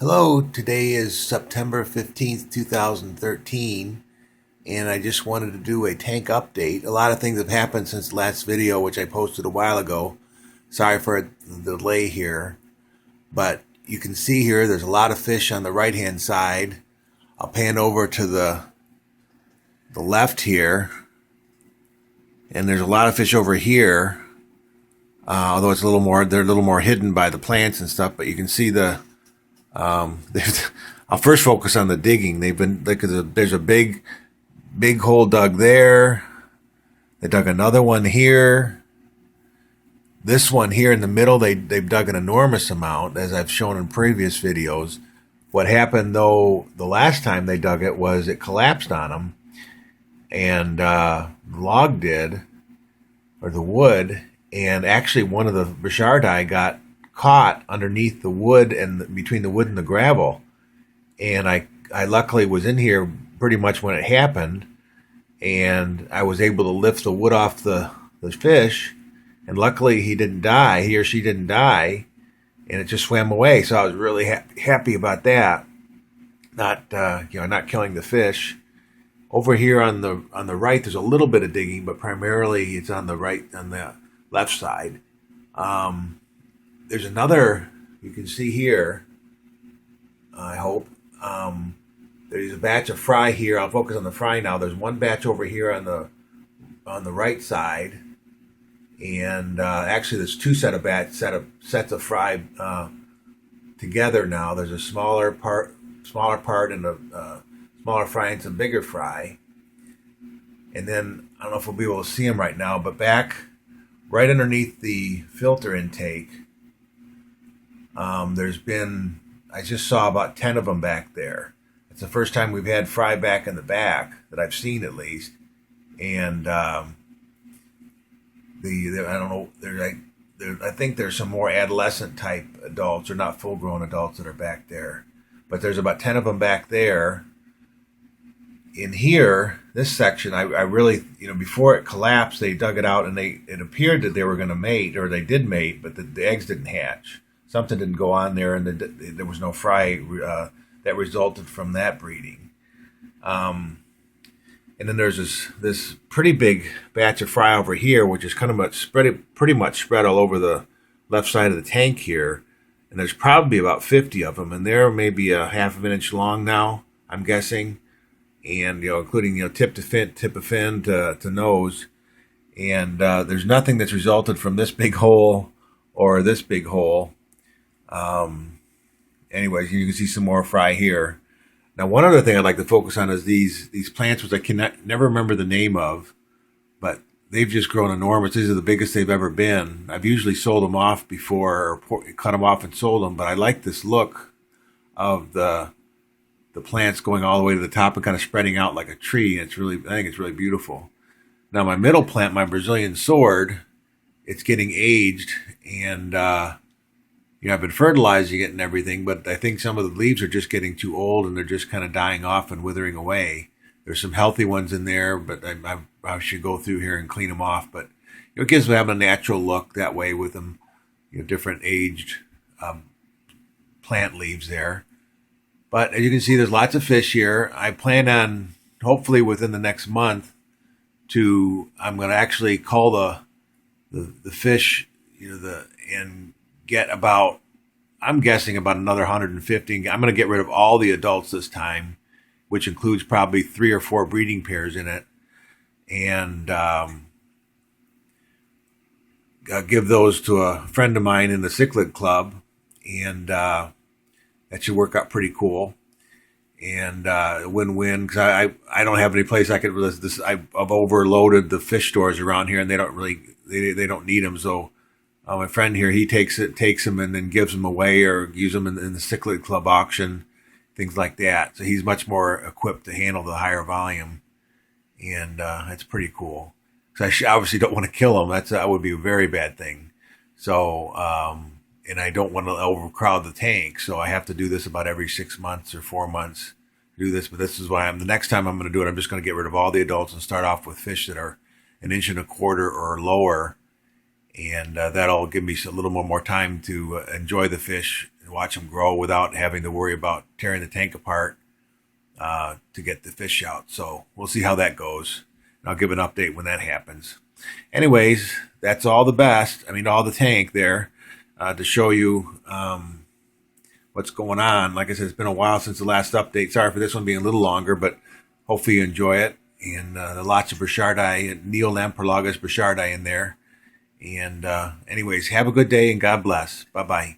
Hello, today is September 15th, 2013, and I just wanted to do a tank update. A lot of things have happened since the last video, which I posted a while ago. Sorry for the delay here, but you can see here there's a lot of fish on the right-hand side. I'll pan over to the left here, and there's a lot of fish over here, although it's they're a little more hidden by the plants and stuff, but you can see I'll first focus on the digging. There's a big hole dug there. They dug another one here. This one here in the middle, they've dug an enormous amount, as I've shown in previous videos. What happened though, the last time they dug it was it collapsed on them, and the log did, or the wood, and actually one of the Brichardi got caught underneath the wood and between the wood and the gravel. And I luckily was in here pretty much when it happened, and I was able to lift the wood off the fish, and luckily he or she didn't die, and it just swam away. So I was really happy about that. Not killing the fish. Over here on the right, there's a little bit of digging, but primarily it's on the left side. There's another, you can see here, I hope. There's a batch of fry here. I'll focus on the fry now. There's one batch over here on the right side, and actually there's two sets of fry together now. There's a smaller part and a smaller fry and some bigger fry. And then I don't know if we'll be able to see them right now, but back right underneath the filter intake, I just saw about 10 of them back there. It's the first time we've had fry back in the back that I've seen, at least. And I don't know, I think there's some more adolescent type adults, or not full grown adults, that are back there. But there's about 10 of them back there. In here, this section, I really, before it collapsed, they dug it out, and it appeared that they were going to mate, or they did mate, but the eggs didn't hatch. Something didn't go on there, and there was no fry that resulted from that breeding. And then there's this pretty big batch of fry over here, which is pretty much spread all over the left side of the tank here. And there's probably about 50 of them, and they're maybe a half of an inch long now, I'm guessing, and including tip of fin to nose. And there's nothing that's resulted from this big hole or this big hole. Anyways, you can see some more fry here. Now, one other thing I'd like to focus on is these plants, which I never remember the name of, but they've just grown enormous. These are the biggest they've ever been. I've usually sold them off before, or cut them off and sold them, but I like this look of the plants going all the way to the top and kind of spreading out like a tree. I think it's really beautiful. Now, my middle plant, my Brazilian sword, it's getting aged, and I've been fertilizing it and everything, but I think some of the leaves are just getting too old, and they're just kind of dying off and withering away. There's some healthy ones in there, but I should go through here and clean them off. But it gives them a natural look that way with them, different aged plant leaves there. But as you can see, there's lots of fish here. I plan on, hopefully within the next month, I'm going to actually call the fish, and get about, I'm guessing about another 150. I'm going to get rid of all the adults this time, which includes probably 3 or 4 breeding pairs in it, and give those to a friend of mine in the cichlid club, and that should work out pretty cool, and win-win, because I don't have any place I could really this. I've overloaded the fish stores around here, and they don't need them. So my friend here, he takes them and then gives them away, or use them in the cichlid club auction, things like that. So he's much more equipped to handle the higher volume, and it's pretty cool. Because I obviously don't want to kill them. That would be a very bad thing. So and I don't want to overcrowd the tank, so I have to do this about every 6 months or 4 months. Do this, but this is why the next time I'm going to do it, I'm just going to get rid of all the adults and start off with fish that are 1.25 inches or lower, and that'll give me a little more time to enjoy the fish and watch them grow without having to worry about tearing the tank apart to get the fish out. So we'll see how that goes. And I'll give an update when that happens. Anyways, that's all the best. I mean, all the tank there to show you what's going on. Like I said, it's been a while since the last update. Sorry for this one being a little longer, but hopefully you enjoy it. And lots of Brichardi, Neolamprologus Brichardi in there. And anyways, have a good day and God bless. Bye-bye.